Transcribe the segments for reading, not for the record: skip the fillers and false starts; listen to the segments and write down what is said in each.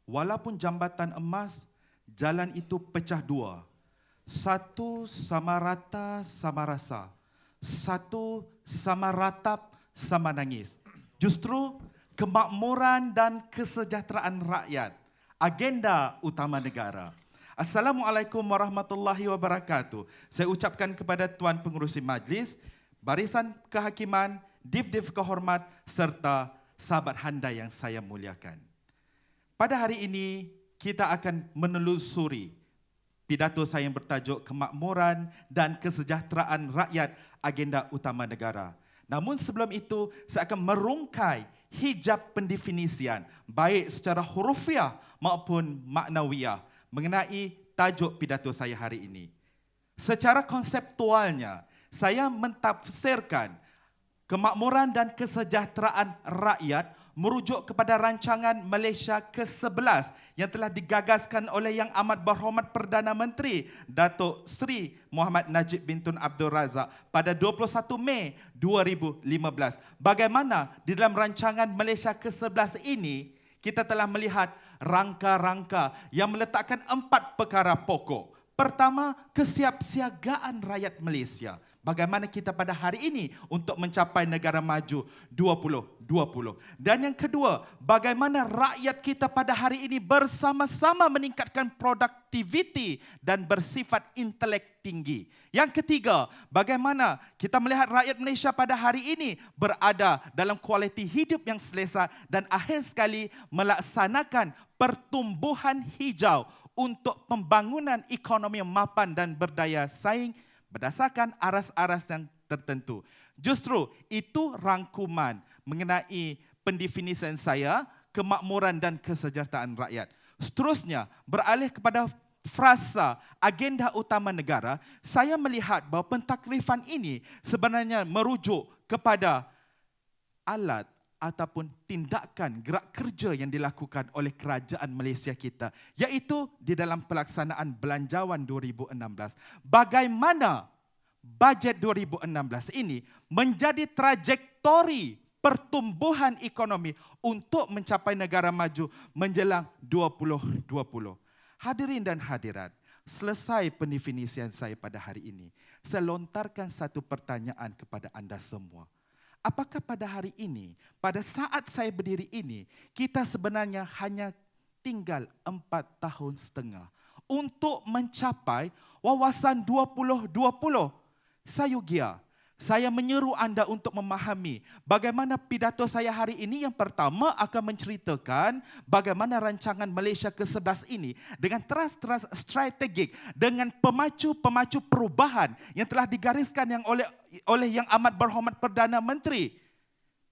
walaupun jambatan emas, jalan itu pecah dua. Satu sama rata sama rasa. Satu sama ratap sama nangis. Justru kemakmuran dan kesejahteraan rakyat, agenda utama negara. Assalamualaikum warahmatullahi wabarakatuh. Saya ucapkan kepada Tuan Pengerusi Majlis, Barisan Kehakiman, Div-Div Kehormat serta sahabat handai yang saya muliakan. Pada hari ini kita akan menelusuri pidato saya yang bertajuk Kemakmuran dan Kesejahteraan Rakyat, Agenda Utama Negara. Namun sebelum itu, saya akan merungkai hijab pendefinisian, baik secara hurufiah maupun maknawiyah, mengenai tajuk pidato saya hari ini. Secara konseptualnya, saya mentafsirkan kemakmuran dan kesejahteraan rakyat merujuk kepada rancangan Malaysia ke-11 yang telah digagaskan oleh Yang Amat Berhormat Perdana Menteri Datuk Seri Muhammad Najib bin Tun Abdul Razak pada 21 Mei 2015. Bagaimana di dalam rancangan Malaysia ke-11 ini kita telah melihat rangka-rangka yang meletakkan 4 perkara pokok. Pertama, kesiapsiagaan rakyat Malaysia. Bagaimana kita pada hari ini untuk mencapai negara maju 2020. Dan yang kedua, bagaimana rakyat kita pada hari ini bersama-sama meningkatkan produktiviti dan bersifat intelek tinggi. Yang ketiga, bagaimana kita melihat rakyat Malaysia pada hari ini berada dalam kualiti hidup yang selesa dan akhir sekali melaksanakan pertumbuhan hijau untuk pembangunan ekonomi yang mapan dan berdaya saing berdasarkan aras-aras yang tertentu. Justru itu rangkuman mengenai pendefinisian saya, kemakmuran dan kesejahteraan rakyat. Seterusnya, beralih kepada frasa agenda utama negara, saya melihat bahawa pentakrifan ini sebenarnya merujuk kepada alat ataupun tindakan gerak kerja yang dilakukan oleh kerajaan Malaysia kita, iaitu di dalam pelaksanaan Belanjawan 2016. Bagaimana bajet 2016 ini menjadi trajektori pertumbuhan ekonomi untuk mencapai negara maju menjelang 2020. Hadirin dan hadirat, selesai pendefinisian saya pada hari ini, saya lontarkan satu pertanyaan kepada anda semua. Apakah pada hari ini, pada saat saya berdiri ini, kita sebenarnya hanya tinggal 4 tahun setengah untuk mencapai wawasan 2020? Sayugia, saya menyeru anda untuk memahami bagaimana pidato saya hari ini. Yang pertama akan menceritakan bagaimana rancangan Malaysia ke-11 ini dengan teras-teras strategik, dengan pemacu-pemacu perubahan yang telah digariskan yang oleh Yang Amat Berhormat Perdana Menteri,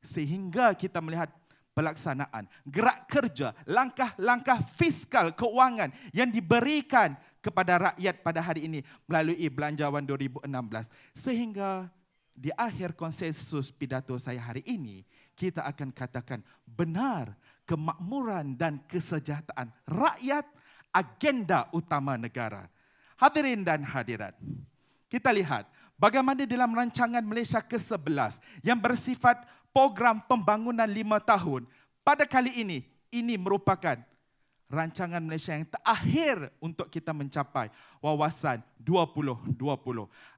sehingga kita melihat pelaksanaan gerak kerja, langkah-langkah fiskal keuangan yang diberikan kepada rakyat pada hari ini melalui Belanjawan 2016. Sehingga di akhir konsensus pidato saya hari ini, kita akan katakan benar kemakmuran dan kesejahteraan rakyat agenda utama negara. Hadirin dan hadirat, kita lihat bagaimana dalam rancangan Malaysia ke-11 yang bersifat program pembangunan 5 tahun. Pada kali ini merupakan rancangan Malaysia yang terakhir untuk kita mencapai wawasan 2020.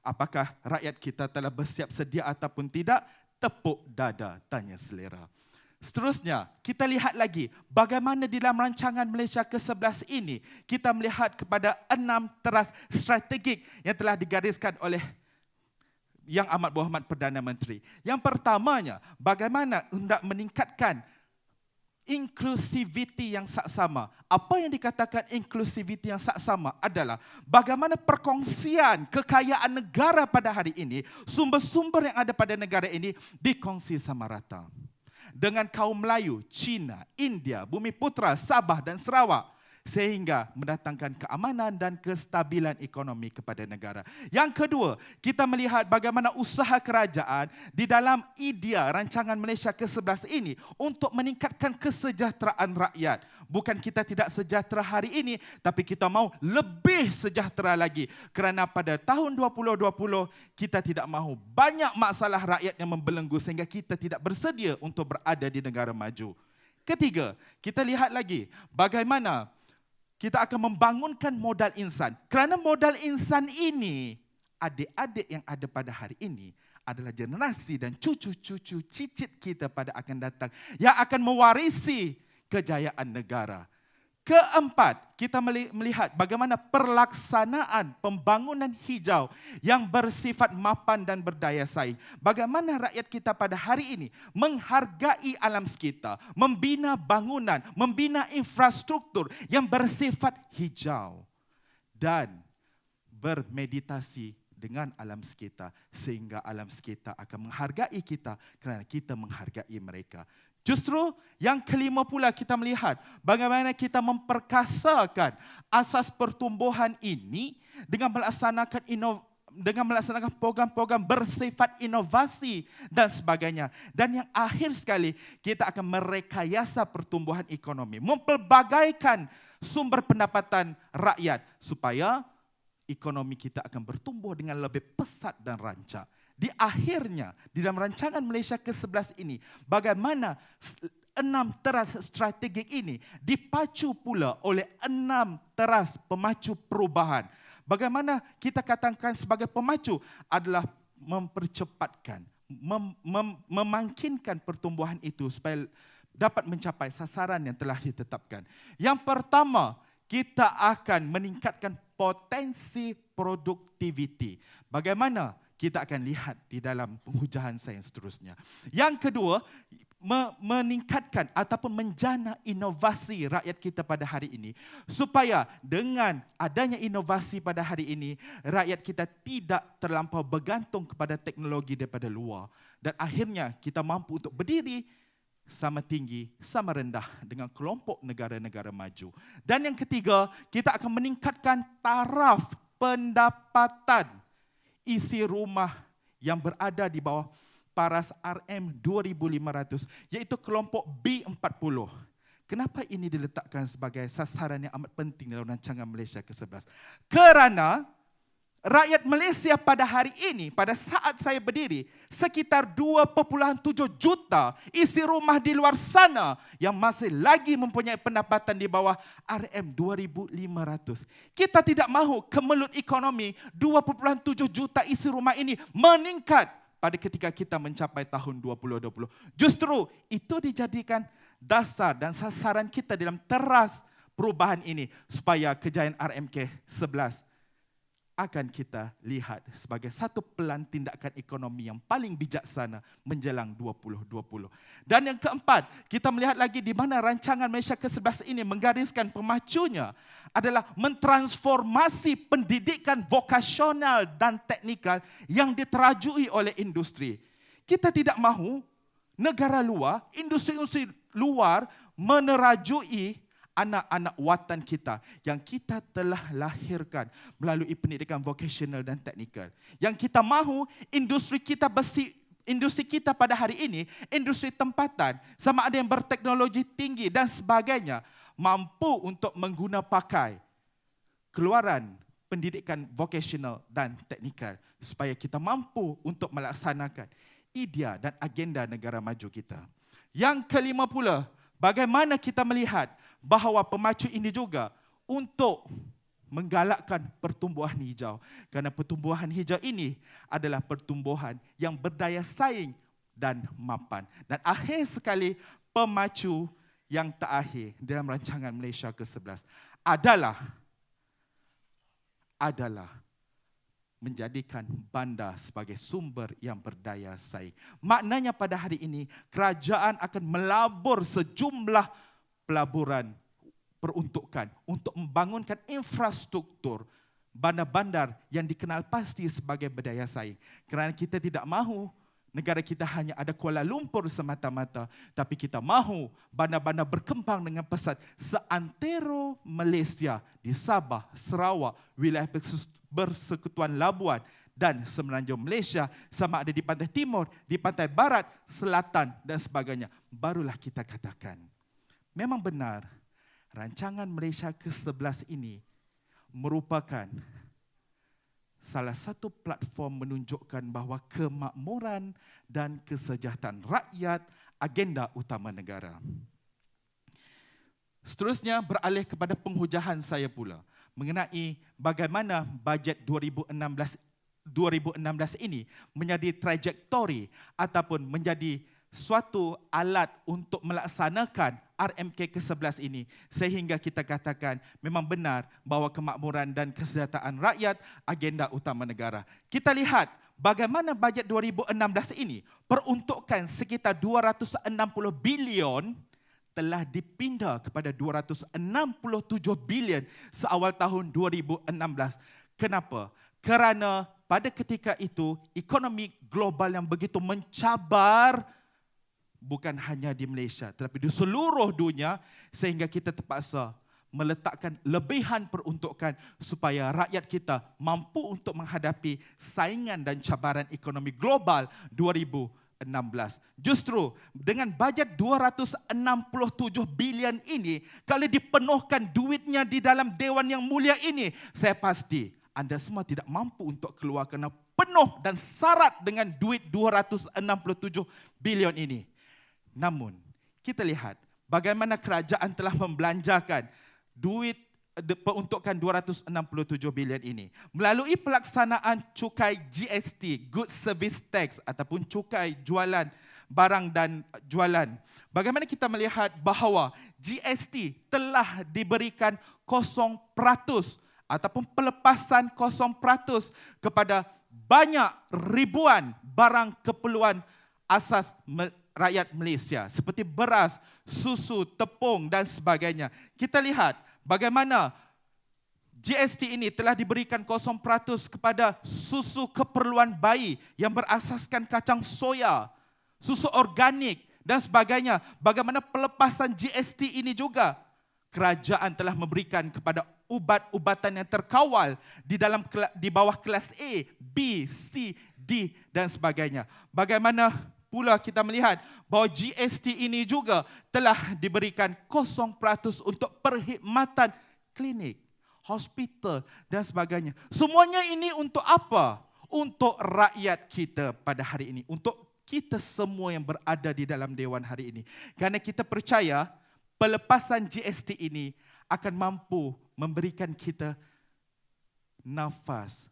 Apakah rakyat kita telah bersiap sedia ataupun tidak? Tepuk dada, tanya selera. Seterusnya, kita lihat lagi bagaimana di dalam rancangan Malaysia ke-11 ini kita melihat kepada 6 teras strategik yang telah digariskan oleh Yang Amat Berhormat Perdana Menteri. Yang pertamanya, bagaimana hendak meningkatkan inklusiviti yang saksama. Apa yang dikatakan inklusiviti yang saksama adalah bagaimana perkongsian kekayaan negara pada hari ini, sumber-sumber yang ada pada negara ini dikongsi sama rata. Dengan kaum Melayu, Cina, India, Bumiputera, Sabah dan Sarawak, sehingga mendatangkan keamanan dan kestabilan ekonomi kepada negara. Yang kedua, kita melihat bagaimana usaha kerajaan di dalam idea rancangan Malaysia ke-11 ini untuk meningkatkan kesejahteraan rakyat. Bukan kita tidak sejahtera hari ini, tapi kita mau lebih sejahtera lagi. Kerana pada tahun 2020, kita tidak mahu banyak masalah rakyat yang membelenggu sehingga kita tidak bersedia untuk berada di negara maju. Ketiga, kita lihat lagi bagaimana kita akan membangunkan modal insan. Kerana modal insan ini, adik-adik yang ada pada hari ini adalah generasi dan cucu-cucu cicit kita pada akan datang yang akan mewarisi kejayaan negara. Keempat, kita melihat bagaimana pelaksanaan pembangunan hijau yang bersifat mapan dan berdaya saing. Bagaimana rakyat kita pada hari ini menghargai alam sekitar, membina bangunan, membina infrastruktur yang bersifat hijau dan bermeditasi dengan alam sekitar sehingga alam sekitar akan menghargai kita kerana kita menghargai mereka. Justru yang kelima pula kita melihat bagaimana kita memperkasakan asas pertumbuhan ini dengan melaksanakan program-program bersifat inovasi dan sebagainya. Dan yang akhir sekali, kita akan merekayasa pertumbuhan ekonomi, mempelbagaikan sumber pendapatan rakyat supaya ekonomi kita akan bertumbuh dengan lebih pesat dan rancak. Di akhirnya, di dalam rancangan Malaysia ke-11 ini, bagaimana 6 teras strategik ini dipacu pula oleh 6 teras pemacu perubahan. Bagaimana kita katakan sebagai pemacu adalah mempercepatkan, memangkinkan pertumbuhan itu supaya dapat mencapai sasaran yang telah ditetapkan. Yang pertama, kita akan meningkatkan potensi produktiviti. Bagaimana? Kita akan lihat di dalam penghujahan saya seterusnya. Yang kedua, meningkatkan ataupun menjana inovasi rakyat kita pada hari ini. Supaya dengan adanya inovasi pada hari ini, rakyat kita tidak terlampau bergantung kepada teknologi daripada luar. Dan akhirnya kita mampu untuk berdiri sama tinggi, sama rendah dengan kelompok negara-negara maju. Dan yang ketiga, kita akan meningkatkan taraf pendapatan isi rumah yang berada di bawah paras RM2,500, iaitu kelompok B40. Kenapa ini diletakkan sebagai sasaran yang amat penting dalam rancangan Malaysia ke-11? Kerana rakyat Malaysia pada hari ini, pada saat saya berdiri, sekitar 2.7 juta isi rumah di luar sana yang masih lagi mempunyai pendapatan di bawah RM2,500. Kita tidak mahu kemelut ekonomi 2.7 juta isi rumah ini meningkat pada ketika kita mencapai tahun 2020. Justru itu dijadikan dasar dan sasaran kita dalam teras perubahan ini supaya kejayaan RMK-11 akan kita lihat sebagai satu pelan tindakan ekonomi yang paling bijaksana menjelang 2020. Dan yang keempat, kita melihat lagi di mana rancangan Malaysia ke-11 ini menggariskan pemacunya adalah mentransformasi pendidikan vokasional dan teknikal yang diterajui oleh industri. Kita tidak mahu negara luar, industri-industri luar menerajui anak-anak watan kita yang kita telah lahirkan melalui pendidikan vokasional dan teknikal. Yang kita mahu industri kita pada hari ini, industri tempatan, sama ada yang berteknologi tinggi dan sebagainya, mampu untuk mengguna pakai keluaran pendidikan vokasional dan teknikal supaya kita mampu untuk melaksanakan idea dan agenda negara maju kita. Yang kelima pula, bagaimana kita melihat bahawa pemacu ini juga untuk menggalakkan pertumbuhan hijau. Kerana pertumbuhan hijau ini adalah pertumbuhan yang berdaya saing dan mapan. Dan akhir sekali, pemacu yang terakhir dalam rancangan Malaysia ke-11 adalah menjadikan bandar sebagai sumber yang berdaya saing. Maknanya pada hari ini, kerajaan akan melabur sejumlah pelaburan peruntukan untuk membangunkan infrastruktur bandar-bandar yang dikenal pasti sebagai berdaya saing. Kerana kita tidak mahu negara kita hanya ada Kuala Lumpur semata-mata, tapi kita mahu bandar-bandar berkembang dengan pesat seantero Malaysia, di Sabah, Sarawak, wilayah Persekutuan Labuan dan semenanjung Malaysia, sama ada di pantai timur, di pantai barat, selatan dan sebagainya. Barulah kita katakan, memang benar rancangan Malaysia ke-11 ini merupakan salah satu platform menunjukkan bahawa kemakmuran dan kesejahteraan rakyat agenda utama negara. Seterusnya beralih kepada penghujahan saya pula mengenai bagaimana bajet 2016 ini menjadi trajektori ataupun menjadi suatu alat untuk melaksanakan RMK ke-11 ini, sehingga kita katakan memang benar bahawa kemakmuran dan kesejahteraan rakyat agenda utama negara. Kita lihat bagaimana bajet 2016 ini peruntukan sekitar 260 bilion telah dipindah kepada 267 bilion seawal tahun 2016. Kenapa? Kerana pada ketika itu ekonomi global yang begitu mencabar bukan hanya di Malaysia tetapi di seluruh dunia, sehingga kita terpaksa meletakkan lebihan peruntukan supaya rakyat kita mampu untuk menghadapi saingan dan cabaran ekonomi global 2016. Justru dengan bajet 267 bilion ini, kalau dipenuhkan duitnya di dalam Dewan yang mulia ini, saya pasti anda semua tidak mampu untuk keluar kerana penuh dan syarat dengan duit 267 bilion ini. Namun, kita lihat bagaimana kerajaan telah membelanjakan duit peruntukan 267 bilion ini melalui pelaksanaan cukai GST, Goods Service Tax ataupun cukai jualan barang dan jualan. Bagaimana kita melihat bahawa GST telah diberikan 0% ataupun pelepasan 0% kepada banyak ribuan barang keperluan asas rakyat Malaysia seperti beras, susu, tepung dan sebagainya. Kita lihat bagaimana GST ini telah diberikan 0% kepada susu keperluan bayi yang berasaskan kacang soya, susu organik dan sebagainya. Bagaimana pelepasan GST ini juga kerajaan telah memberikan kepada ubat-ubatan yang terkawal di bawah kelas A, B, C, D dan sebagainya. Bagaimana pula kita melihat bahawa GST ini juga telah diberikan 0% untuk perkhidmatan klinik, hospital dan sebagainya. Semuanya ini untuk apa? Untuk rakyat kita pada hari ini, untuk kita semua yang berada di dalam Dewan hari ini. Kerana kita percaya pelepasan GST ini akan mampu memberikan kita nafas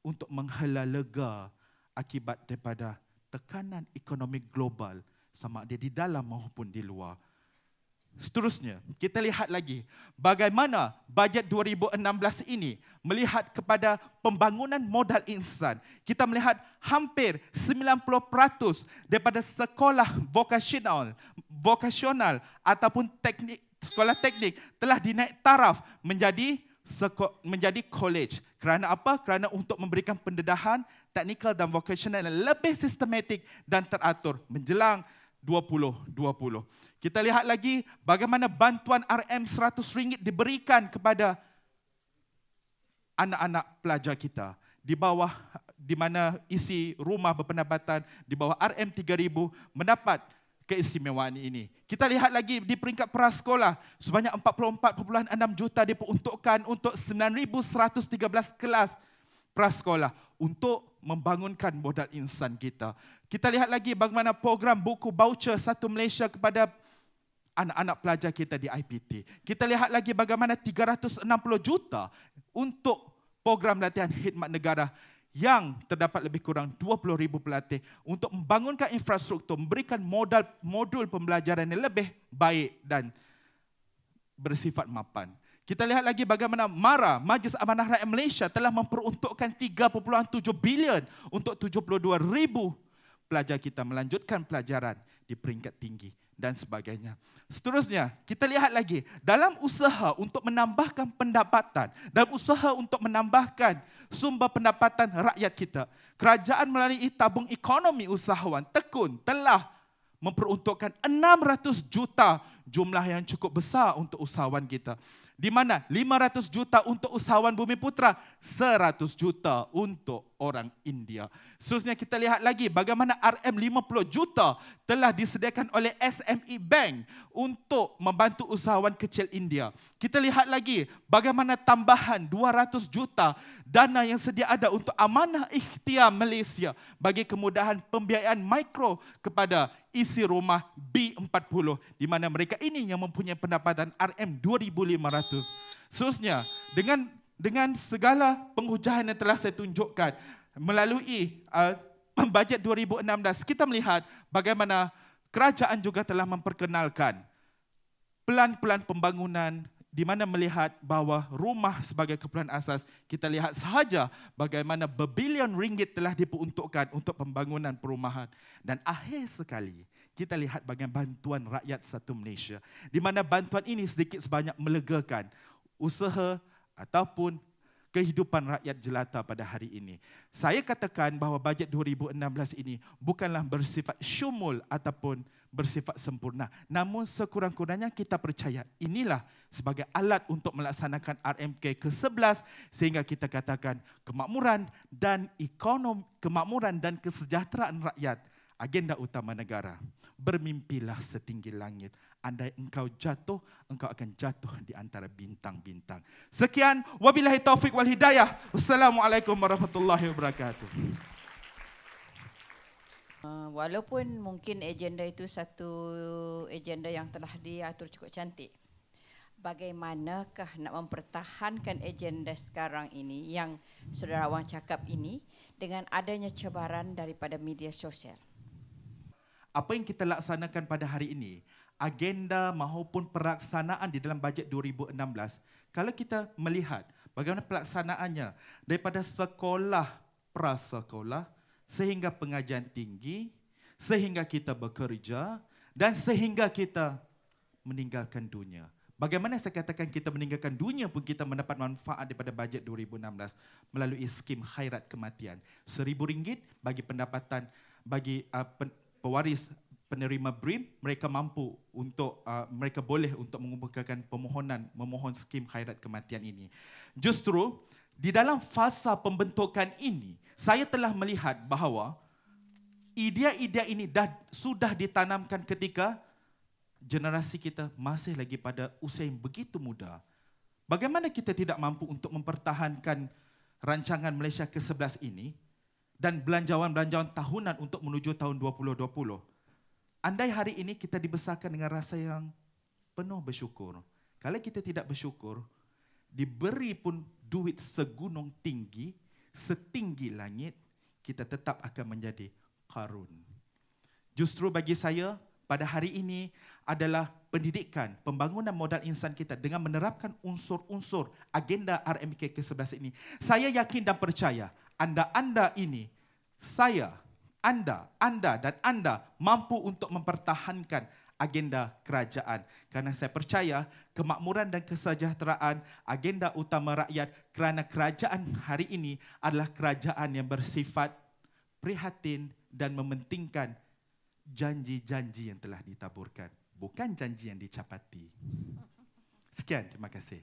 untuk menghela lega akibat daripada tekanan ekonomi global sama ada di dalam maupun di luar. Seterusnya, kita lihat lagi bagaimana bajet 2016 ini melihat kepada pembangunan modal insan. Kita melihat hampir 90% daripada sekolah vokasional ataupun sekolah teknik telah dinaik taraf menjadi college. Kerana apa? Kerana untuk memberikan pendedahan teknikal dan vocational yang lebih sistematik dan teratur menjelang 2020. Kita lihat lagi bagaimana bantuan RM100 diberikan kepada anak-anak pelajar kita di bawah, di mana isi rumah berpendapatan di bawah RM3,000 mendapat keistimewaan ini. Kita lihat lagi di peringkat prasekolah, sebanyak 44.6 juta diperuntukkan untuk 9,113 kelas prasekolah untuk membangunkan modal insan kita. Kita lihat lagi bagaimana program buku voucher Satu Malaysia kepada anak-anak pelajar kita di IPT. Kita lihat lagi bagaimana 360 juta untuk program latihan khidmat negara yang terdapat lebih kurang 20,000 pelatih untuk membangunkan infrastruktur, memberikan modul pembelajaran yang lebih baik dan bersifat mapan. Kita lihat lagi bagaimana MARA, Majlis Amanah Rakyat Malaysia telah memperuntukkan 3.7 bilion untuk 72,000 pelajar kita melanjutkan pelajaran di peringkat tinggi dan sebagainya. Seterusnya, kita lihat lagi dalam usaha untuk menambahkan pendapatan, dalam usaha untuk menambahkan sumber pendapatan rakyat kita, kerajaan melalui tabung ekonomi usahawan tekun telah memperuntukkan 600 juta, jumlah yang cukup besar untuk usahawan kita. Di mana 500 juta untuk usahawan Bumiputera, 100 juta untuk orang India. Seterusnya kita lihat lagi bagaimana RM50 juta telah disediakan oleh SME Bank untuk membantu usahawan kecil India. Kita lihat lagi bagaimana tambahan 200 juta dana yang sedia ada untuk Amanah Ikhtiar Malaysia bagi kemudahan pembiayaan mikro kepada isi rumah B40, di mana mereka mereka ini yang mempunyai pendapatan RM2,500. Seterusnya, dengan segala penghujahan yang telah saya tunjukkan melalui bajet 2016, kita melihat bagaimana kerajaan juga telah memperkenalkan pelan-pelan pembangunan di mana melihat bahawa rumah sebagai keperluan asas, kita lihat sahaja bagaimana berbilion ringgit telah diperuntukkan untuk pembangunan perumahan. Dan akhir sekali, kita lihat bagaimana bantuan rakyat satu Malaysia, di mana bantuan ini sedikit sebanyak melegakan usaha ataupun kehidupan rakyat jelata pada hari ini. Saya katakan bahawa bajet 2016 ini bukanlah bersifat syumul ataupun bersifat sempurna. Namun sekurang-kurangnya kita percaya inilah sebagai alat untuk melaksanakan RMK ke-11 sehingga kita katakan kemakmuran dan kemakmuran dan kesejahteraan rakyat agenda utama negara. Bermimpilah setinggi langit. Andai engkau jatuh, engkau akan jatuh di antara bintang-bintang. Sekian, wabillahi taufik wal hidayah. Wassalamualaikum warahmatullahi wabarakatuh. Walaupun mungkin agenda itu satu agenda yang telah diatur cukup cantik, bagaimanakah nak mempertahankan agenda sekarang ini yang Saudara Wang cakap ini dengan adanya cabaran daripada media sosial? Apa yang kita laksanakan pada hari ini, agenda maupun pelaksanaan di dalam bajet 2016, kalau kita melihat bagaimana pelaksanaannya daripada sekolah prasekolah sehingga pengajian tinggi, sehingga kita bekerja dan sehingga kita meninggalkan dunia. Bagaimana saya katakan kita meninggalkan dunia pun kita mendapat manfaat daripada bajet 2016 melalui skim khairat kematian. RM1,000 bagi pendapatan bagi pewaris penerima BRIM, mereka mampu untuk mereka boleh untuk mengumpulkan memohon skim khairat kematian ini. Justru di dalam fasa pembentukan ini, saya telah melihat bahawa idea-idea ini sudah ditanamkan ketika generasi kita masih lagi pada usia yang begitu muda. Bagaimana kita tidak mampu untuk mempertahankan rancangan Malaysia ke-11 ini dan belanjawan-belanjawan tahunan untuk menuju tahun 2020? Andai hari ini kita dibesarkan dengan rasa yang penuh bersyukur. Kalau kita tidak bersyukur, diberi pun duit segunung tinggi, setinggi langit, kita tetap akan menjadi Qarun. Justru bagi saya, pada hari ini adalah pendidikan, pembangunan modal insan kita dengan menerapkan unsur-unsur agenda RMK ke-11 ini. Saya yakin dan percaya, anda ini, saya, anda dan anda mampu untuk mempertahankan agenda kerajaan. Kerana saya percaya kemakmuran dan kesejahteraan agenda utama rakyat kerana kerajaan hari ini adalah kerajaan yang bersifat prihatin dan mementingkan janji-janji yang telah ditaburkan, bukan janji yang dicapati. Sekian, terima kasih.